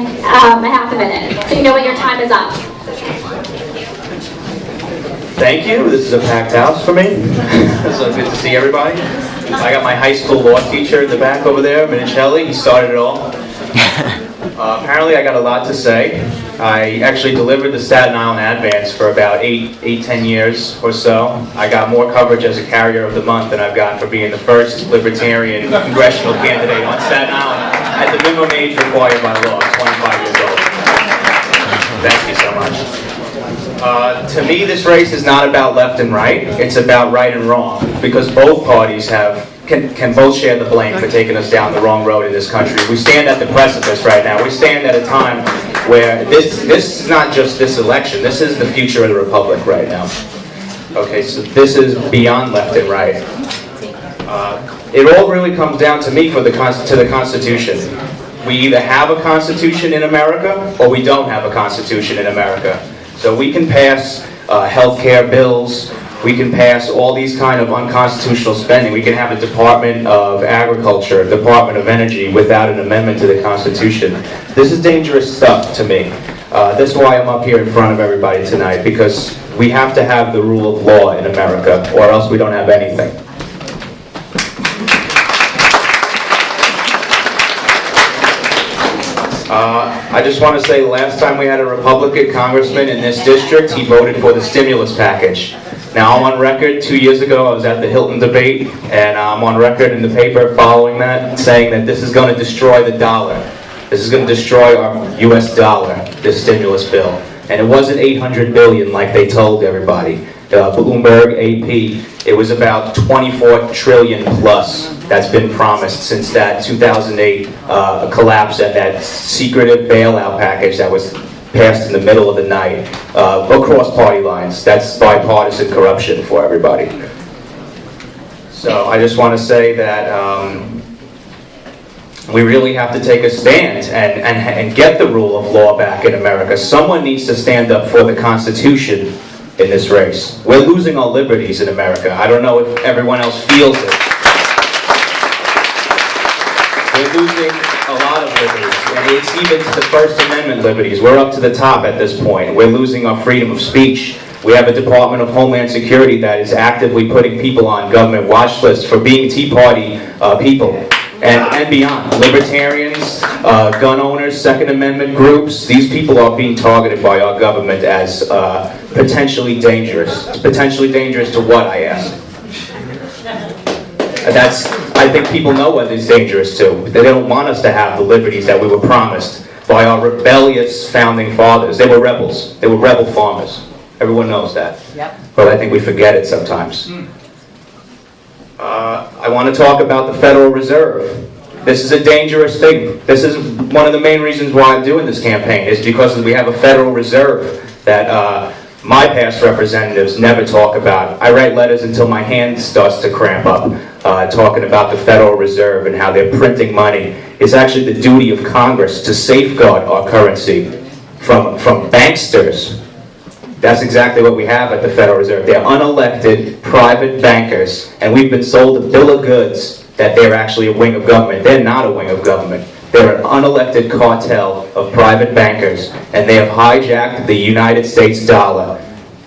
and a half a minute. So you know when your time is up. Thank you. This is a packed house for me. So good to see everybody. I got my high school law teacher in the back over there, Vendittelli. He started it all. Apparently I got a lot to say. I actually delivered the Staten Island Advance for about 10 years or so. I got more coverage as a carrier of the month than I've gotten for being the first libertarian congressional candidate on Staten Island at the minimum age required by law, 25 years old. Thank you so much. To me, this race is not about left and right. It's about right and wrong, because both parties can both share the blame for taking us down the wrong road in this country. We stand at the precipice right now. We stand at a time where this is not just this election. This is the future of the republic right now. Okay, so this is beyond left and right. It all really comes down to me to the Constitution. We either have a Constitution in America or we don't have a Constitution in America. So we can pass health care bills, we can pass all these kind of unconstitutional spending, we can have a Department of Agriculture, a Department of Energy without an amendment to the Constitution. This is dangerous stuff to me. That's why I'm up here in front of everybody tonight, because we have to have the rule of law in America, or else we don't have anything. I just want to say, last time we had a Republican congressman in this district, he voted for the stimulus package. Now, I'm on record, 2 years ago, I was at the Hilton debate, and I'm on record in the paper following that, saying that this is going to destroy the dollar. This is going to destroy our U.S. dollar, this stimulus bill. And it wasn't $800 billion like they told everybody. Bloomberg, AP, it was about $24 trillion plus that's been promised since that 2008 collapse and that secretive bailout package that was passed in the middle of the night across party lines. That's bipartisan corruption for everybody. So I just want to say that we really have to take a stand and get the rule of law back in America. Someone needs to stand up for the Constitution in this race. We're losing our liberties in America. I don't know if everyone else feels it. We're losing a lot of liberties, and it's even to the First Amendment liberties. We're up to the top at this point. We're losing our freedom of speech. We have a Department of Homeland Security that is actively putting people on government watch lists for being Tea Party people. And beyond. Libertarians, gun owners, Second Amendment groups, these people are being targeted by our government as potentially dangerous. Potentially dangerous to what, I ask? I think people know what it's dangerous to. They don't want us to have the liberties that we were promised by our rebellious founding fathers. They were rebels. They were rebel farmers. Everyone knows that. Yep. But I think we forget it sometimes. I want to talk about the Federal Reserve. This is a dangerous thing. This is one of the main reasons why I'm doing this campaign, is because we have a Federal Reserve that my past representatives never talk about. I write letters until my hand starts to cramp up, talking about the Federal Reserve and how they're printing money. It's actually the duty of Congress to safeguard our currency from banksters. That's exactly what we have at the Federal Reserve. They're unelected private bankers, and we've been sold a bill of goods that they're actually a wing of government. They're not a wing of government. They're an unelected cartel of private bankers, and they have hijacked the United States dollar.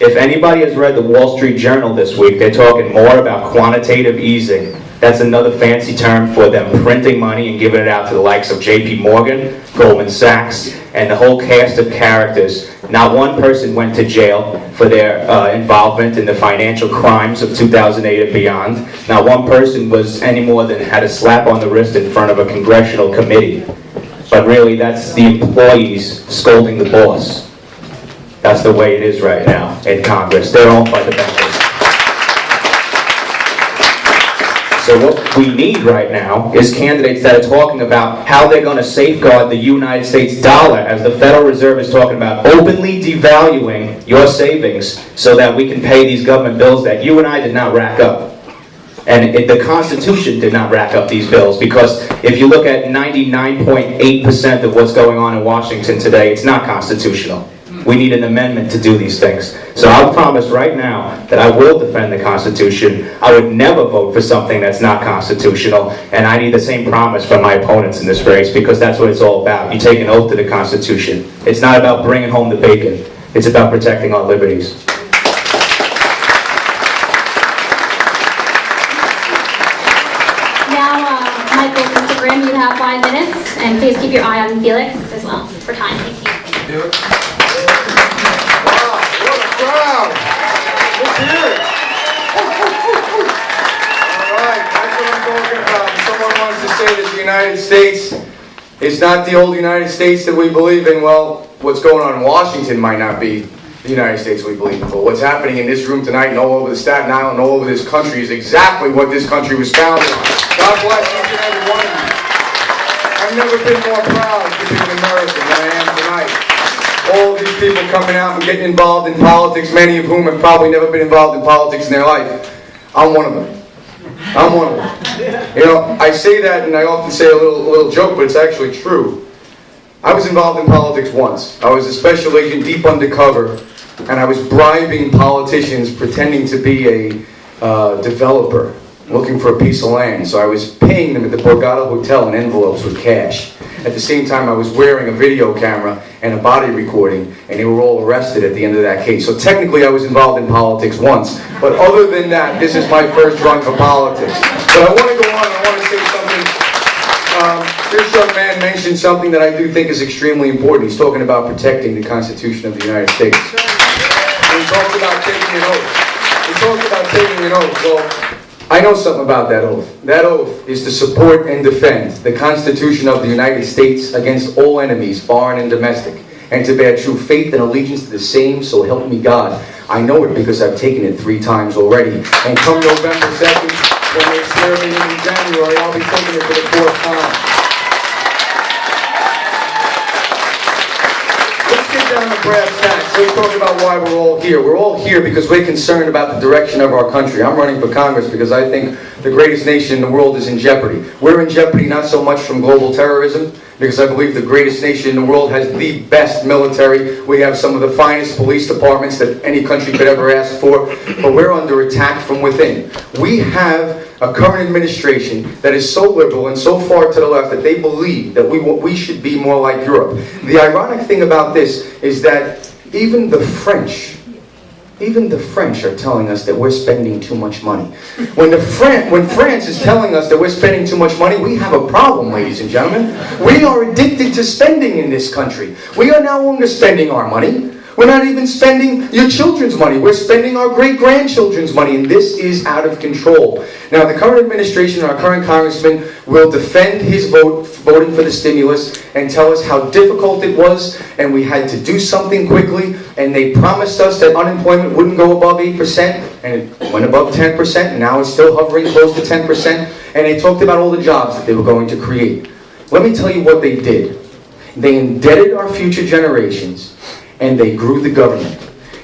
If anybody has read the Wall Street Journal this week, they're talking more about quantitative easing. That's another fancy term for them printing money and giving it out to the likes of J.P. Morgan, Goldman Sachs, and the whole cast of characters. Not one person went to jail for their involvement in the financial crimes of 2008 and beyond. Not one person was any more than had a slap on the wrist in front of a congressional committee. But really, that's the employees scolding the boss. That's the way it is right now in Congress. They're owned by the bankers. So what we need right now is candidates that are talking about how they're going to safeguard the United States dollar, as the Federal Reserve is talking about openly devaluing your savings so that we can pay these government bills that you and I did not rack up. And the Constitution did not rack up these bills, because if you look at 99.8% of what's going on in Washington today, it's not constitutional. We need an amendment to do these things. So I'll promise right now that I will defend the Constitution. I would never vote for something that's not constitutional, and I need the same promise from my opponents in this race, because that's what it's all about. You take an oath to the Constitution. It's not about bringing home the bacon. It's about protecting our liberties. Michael, Mr. Grimm, you have 5 minutes, and please keep your eye on Felix as well for time. Thank you. Wow, what a crowd! Let's hear it! All right, that's what I'm talking about. If someone wants to say that the United States is not the old United States that we believe in, well, what's going on in Washington might not be the United States we believe in. But what's happening in this room tonight and all over the Staten Island and all over this country is exactly what this country was founded on. God bless each and every one of you. I've never been more proud to be an American than I am tonight. All these people coming out and getting involved in politics, many of whom have probably never been involved in politics in their life. I'm one of them. I'm one of them. You know, I say that and I often say a little joke, but it's actually true. I was involved in politics once. I was a special agent deep undercover, and I was bribing politicians pretending to be a developer looking for a piece of land. So I was paying them at the Borgata Hotel in envelopes with cash. At the same time, I was wearing a video camera and a body recording, and they were all arrested at the end of that case. So technically, I was involved in politics once. But other than that, this is my first run for politics. But I want to go on, I want to say something. This young man mentioned something that I do think is extremely important. He's talking about protecting the Constitution of the United States. And he talks about taking an oath. He talks about taking an oath. Well, I know something about that oath. That oath is to support and defend the Constitution of the United States against all enemies, foreign and domestic, and to bear true faith and allegiance to the same, so help me God. I know it because I've taken it 3 times already. And come November 2nd, when they swear me in January, I'll be taking it for the 4th time. Let's get down to brass tacks. Let's talk about why we're all here. We're all here because we're concerned about the direction of our country. I'm running for Congress because I think the greatest nation in the world is in jeopardy. We're in jeopardy not so much from global terrorism, because I believe the greatest nation in the world has the best military. We have some of the finest police departments that any country could ever ask for, but we're under attack from within. We have a current administration that is so liberal and so far to the left that they believe that we should be more like Europe. The ironic thing about this is that even the French are telling us that we're spending too much money. When France is telling us that we're spending too much money, we have a problem, ladies and gentlemen. We are addicted to spending in this country. We are no longer spending our money. We're not even spending your children's money. We're spending our great-grandchildren's money, and this is out of control. Now, the current administration, our current congressman, will defend his voting for the stimulus and tell us how difficult it was, and we had to do something quickly, and they promised us that unemployment wouldn't go above 8%, and it went above 10%, and now it's still hovering close to 10%, and they talked about all the jobs that they were going to create. Let me tell you what they did. They indebted our future generations, and they grew the government.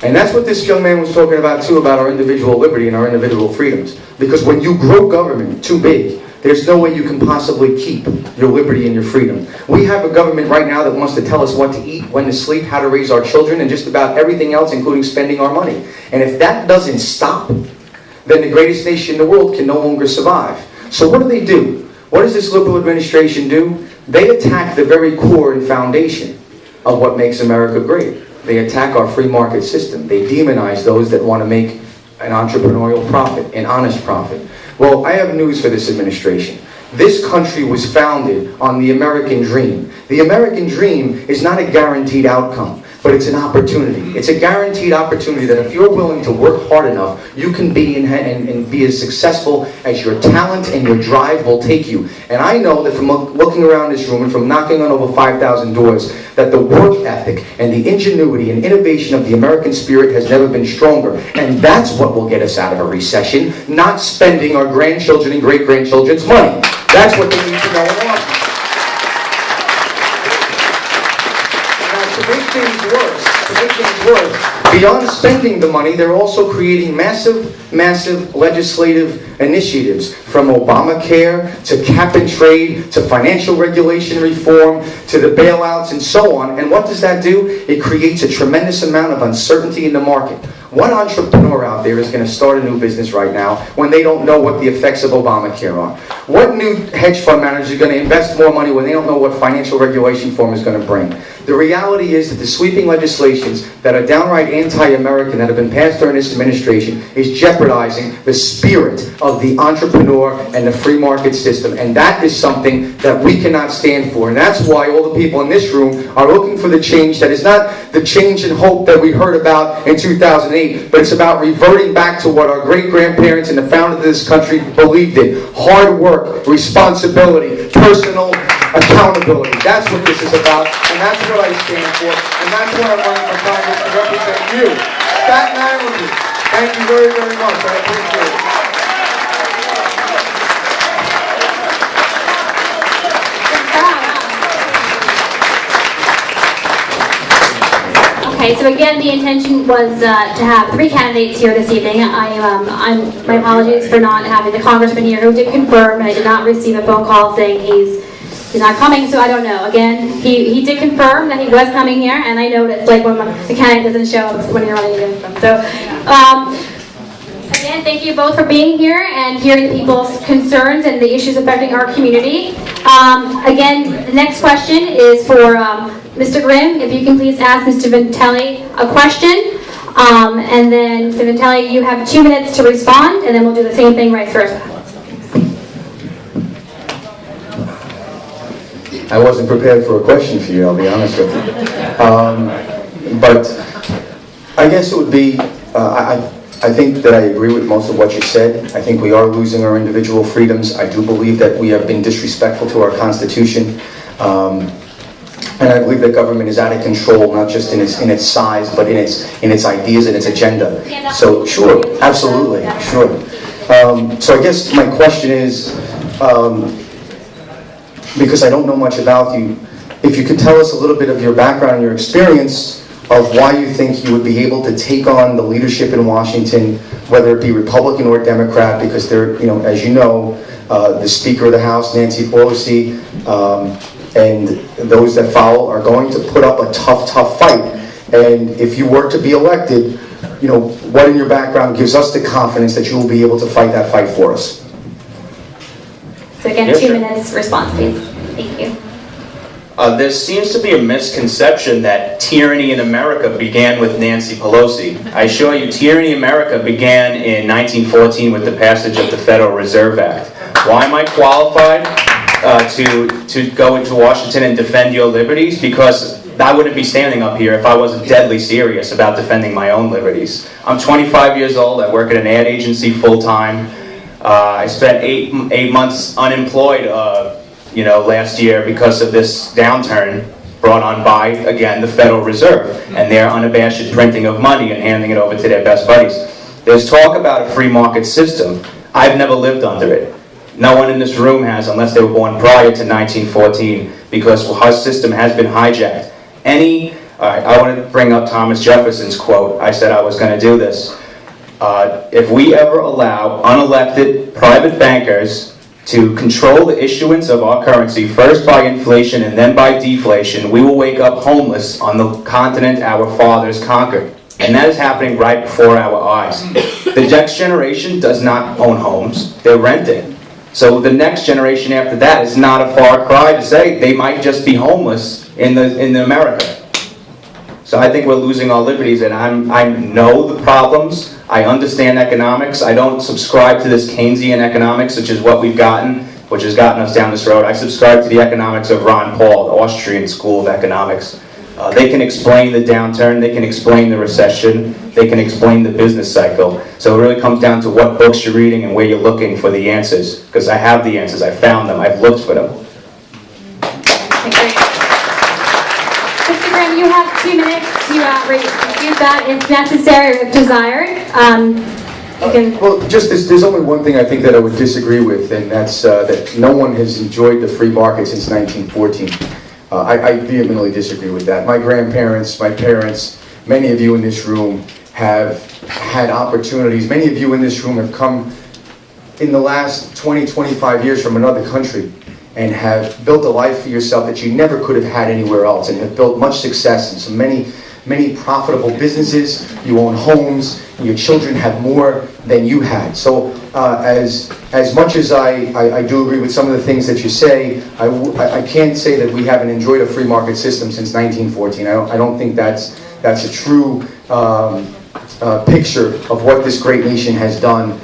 And that's what this young man was talking about too, about our individual liberty and our individual freedoms. Because when you grow government too big, there's no way you can possibly keep your liberty and your freedom. We have a government right now that wants to tell us what to eat, when to sleep, how to raise our children, and just about everything else, including spending our money. And if that doesn't stop, then the greatest nation in the world can no longer survive. So what do? What does this liberal administration do? They attack the very core and foundation of what makes America great. They attack our free market system. They demonize those that want to make an entrepreneurial profit, an honest profit. Well, I have news for this administration. This country was founded on the American dream. The American dream is not a guaranteed outcome, but it's an opportunity. It's a guaranteed opportunity that if you're willing to work hard enough, you can be and be as successful as your talent and your drive will take you. And I know that from looking around this room and from knocking on over 5,000 doors, that the work ethic and the ingenuity and innovation of the American spirit has never been stronger. And that's what will get us out of a recession, not spending our grandchildren and great-grandchildren's money. That's what they need to know and want. to make things worse, beyond spending the money, they're also creating massive legislative initiatives, from Obamacare to cap and trade to financial regulation reform to the bailouts and so on. And what does that do? It creates a tremendous amount of uncertainty in the market. What entrepreneur out there is going to start a new business right now when they don't know what the effects of Obamacare are? What new hedge fund manager is going to invest more money when they don't know what financial regulation reform is going to bring? The reality is that the sweeping legislations that are downright anti-American that have been passed during this administration is jeopardizing the spirit of the entrepreneur and the free market system. And that is something that we cannot stand for. And that's why all the people in this room are looking for the change that is not the change and hope that we heard about in 2008, but it's about reverting back to what our great-grandparents and the founders of this country believed in. Hard work, responsibility, personal accountability. That's what this is about, and that's what I stand for, and that's why I'm running for Congress to represent you. Staten Islanders, thank you very, very much. I appreciate it. Okay, so again, the intention was to have 3 candidates here this evening. My apologies for not having the congressman here who did confirm. I did not receive a phone call saying he's not coming, so I don't know. Again, he did confirm that he was coming here, and I know that it's like when the candidate doesn't show up when you're running against them. So, again, thank you both for being here and hearing the people's concerns and the issues affecting our community. Again, the next question is for Mr. Grimm. If you can please ask Mr. Vendittelli a question, and then Mr. Vendittelli, you have 2 minutes to respond, and then we'll do the same thing vice versa. I wasn't prepared for a question for you, I'll be honest with you. But I guess it would be, I think that I agree with most of what you said. I think we are losing our individual freedoms. I do believe that we have been disrespectful to our Constitution. And I believe that government is out of control, not just in its size, but in its ideas and its agenda. So sure, absolutely, sure. So I guess my question is, because I don't know much about you, if you could tell us a little bit of your background and your experience of why you think you would be able to take on the leadership in Washington, whether it be Republican or Democrat, because they're, as you know, the Speaker of the House, Nancy Pelosi, and those that follow are going to put up a tough fight. And if you were to be elected, what in your background gives us the confidence that you will be able to fight that fight for us? So again, 2 minutes response, please. Thank you. There seems to be a misconception that tyranny in America began with Nancy Pelosi. I assure you, tyranny in America began in 1914 with the passage of the Federal Reserve Act. Why am I qualified to go into Washington and defend your liberties? Because I wouldn't be standing up here if I wasn't deadly serious about defending my own liberties. I'm 25 years old. I work at an ad agency full-time. I spent eight months unemployed, last year because of this downturn brought on by, again, the Federal Reserve and their unabashed printing of money and handing it over to their best buddies. There's talk about a free market system. I've never lived under it. No one in this room has, unless they were born prior to 1914, because our system has been hijacked. I want to bring up Thomas Jefferson's quote. I said I was going to do this. If we ever allow unelected private bankers to control the issuance of our currency, first by inflation and then by deflation, we will wake up homeless on the continent our fathers conquered. And that is happening right before our eyes. The next generation does not own homes, they're renting. So the next generation after that is not a far cry to say they might just be homeless in America. So I think we're losing our liberties, and I know the problems. I understand economics. I don't subscribe to this Keynesian economics, which is what we've gotten, which has gotten us down this road. I subscribe to the economics of Ron Paul, the Austrian School of Economics. They can explain the downturn, they can explain the recession, they can explain the business cycle. So it really comes down to what books you're reading and where you're looking for the answers. Because I have the answers, I found them, I've looked for them. Mr. Grimm, you have 2 minutes to use that if necessary or if desired. Well, there's only one thing I think that I would disagree with, and that's that no one has enjoyed the free market since 1914. I vehemently disagree with that. My grandparents, my parents, many of you in this room have had opportunities. Many of you in this room have come in the last 20, 25 years from another country and have built a life for yourself that you never could have had anywhere else, and have built much success and so many profitable businesses. You own homes, and your children have more than you had. So as much as I do agree with some of the things that you say, I can't say that we haven't enjoyed a free market system since 1914. I don't think that's a true picture of what this great nation has done